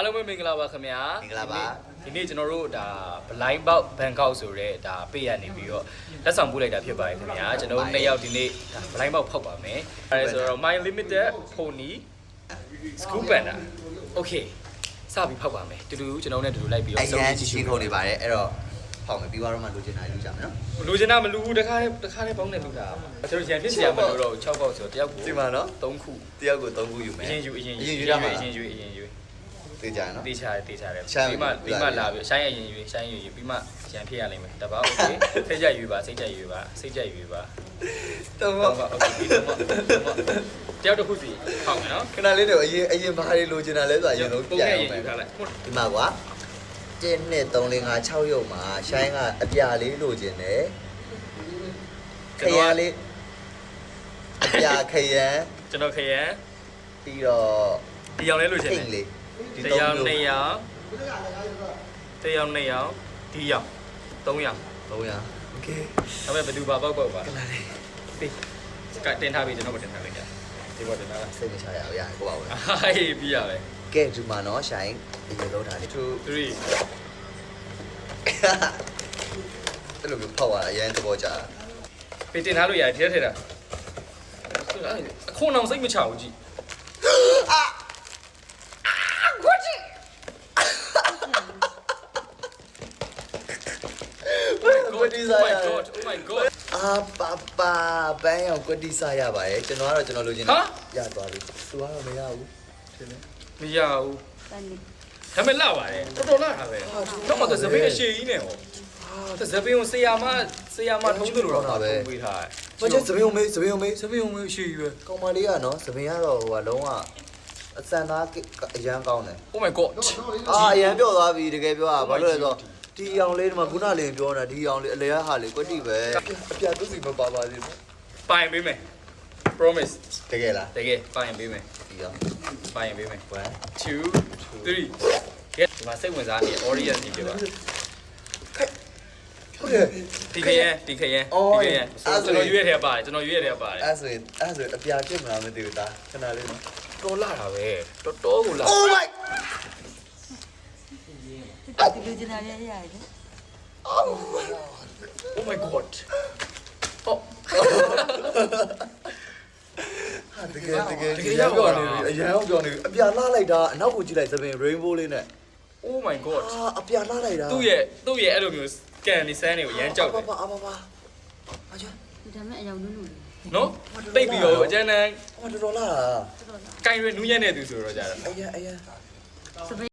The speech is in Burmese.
အားလုံးပဲမင်္ဂလာပါခင်ဗျာ မင်္ဂလာပါ ဒီနေ့ကျွန်တော်တို့ဒါ blind box Bangkok ဆိုတဲ့ဒါပေးရနေပြီးတော့လက်ဆောင်ပို့လိုက်တာဖြစ်ပါတယ်ခင်ဗျာကျွန်တော်တို့နှစ်ယောက်ဒီနေ့ဒါ blind box ဖောက်ပါမယ်အဲဆိုတော့ My Limited Pony Scoop Panda Okay စပြီးဖောက်ပါမယ်တူတူကျွန်တော်နဲ့တူတူလိုက်ပြီးတော့ အရင်ချီခုံနေပါတယ်အဲ့တော့ဖောက်မယ်ပြီးတော့မှလိုချင်တာလူကြမယ်နော် လူချင်တာမလူဘူးတခါလေးပေါင်းနေလူတာကျွန်တော်ရန်ဖြစ်စရာမလိုတော့6ပေါက်ဆိုတော့တယောက်ကို ဒီမှာနော် 3ခု တယောက်ကို3ခုယူမယ် အရင်ယူ အရင်ယူရမှာ အရင်ယူ သိကြရနော် တေးချတယ်ပြီးမှလာပြီးရှိုင်းအရင်ယူပြီးမှရန်ဖြစ်ရလိမ့်မယ်တပါโอเคစိတ်ကြယူပါစိတ်ကြယူပါတော့ โอเคပြီးတော့တယောက်တစ်ခုစီဟောက်မယ်နော် ခဏလေးတော့အရင်ဘာတွေလိုချင်တာလဲဆိုတော့အရင်လုံးပြန်အောင်မယ် ထားလိုက် ဒီမှာကွာ1 2 3 4 5 6ရုပ်မှာရှိုင်းကအပြာလေးလိုချင်တယ်ခရမ်းလေးအပြာခရမ်း ကျွန်တော်ခရမ်း ပြီးတော့ ဒီအောင်လဲလို့ရှင် ထိတ်လေး တယောက်2ယောက်ဒီယောက်3ယောက်300 Okay ဒါပေမဲ့ဘယ်သူပါပေါက်ပါ ခဏလေး ပြီးကတင်ထားပြီကျွန်တော်ကတင်ထားလိုက်ကြဒီပေါ်တင်ထားတာ စိတ်မချရအောင်ရကိုပါဦး ဟေးပြီးရပဲ ကဲဒီမှာနော်ရှိုင်းအရင်လုံးထားလေး 2 3 အဲ့လိုမျိုးဖောက်ရအရင်သဘောကျတာ ပြီးတင်ထားလို့ရတယ်ထဲတာအခုနောက်စိတ်မချဘူးကြည့် ကွတီစားရ Oh my god အာပါဘန်းအောင်ကွတီစားရပါတယ်ကျွန်တော်ကတော့ကျွန်တော်လိုချင်ရသွားပြီသူကတော့မရဘူးထင်တယ် မရဘူးဒါပေမဲ့လာပါတယ်တော်တော်လာတာပဲတော့မှသပင်းအရှိကြီးနဲ့ဟောသပင်းကိုဆရာမထုံးတယ်လို့တော့ပေးထားတယ် ဘာကျစပင်းုံမေး သပင်းကိုအရှိကြီးပဲ ကောင်မလေးကနော်စပင်းကတော့ဟိုကလုံးဝအစံသားအရန်ကောင်းတယ် Oh my god အရန်ပြော့သွားပြီတကယ်ပြောတာဘာလို့လဲဆိုတော့ဒီအောင်လေးဒီမှာခုနလေးပြောနေတာဒီအောင်လေးအလဲဟာလေးကွတီပဲအပြသူစီမပါပါသေးဘူး ပိုင်ပေးမယ် promise တကယ်လား တကယ်ပိုင်ပေးမယ် ဒီအောင် ပိုင်ပေးမယ် 1 2 3 get ဒီမှာစိတ်ဝင်စားနေတဲ့ audience တွေပြပါ ဟုတ်တယ် ဒီခရင်ကျွန်တော်ရွေးရတဲ့ပါတယ် အဲ့ဆိုရင်အပြာပြစ်မလားမသိဘူးဒါခဏလေးနော် တော်လာတာပဲတော်ကိုလာ Oh my ဒီလိုချင်တာရရတယ် Oh my god အော် ဟာတကယ်ရောက်ပြောနေပြီအရန်ရောက်ပြောနေပြီအပြာလှလိုက်တာအနောက်ကိုကြည့်လိုက်သပင် rainbow လေးနဲ့ Oh my god ဟာအပြာလှလိုက်တာ သူ့ရဲ့အဲ့လိုမျိုး scan နေစမ်းနေကိုရမ်းကြောက်တယ် ပါအချာ ဒါမဲ့အယောင်နုနုလေး နော်တိတ်ပြီးတော့အကျန်းတန်း ဟောတော်တော်လှတာ ကင်ရွေနူးညံ့နေသူဆိုတော့ကြာတာ အရန် စပ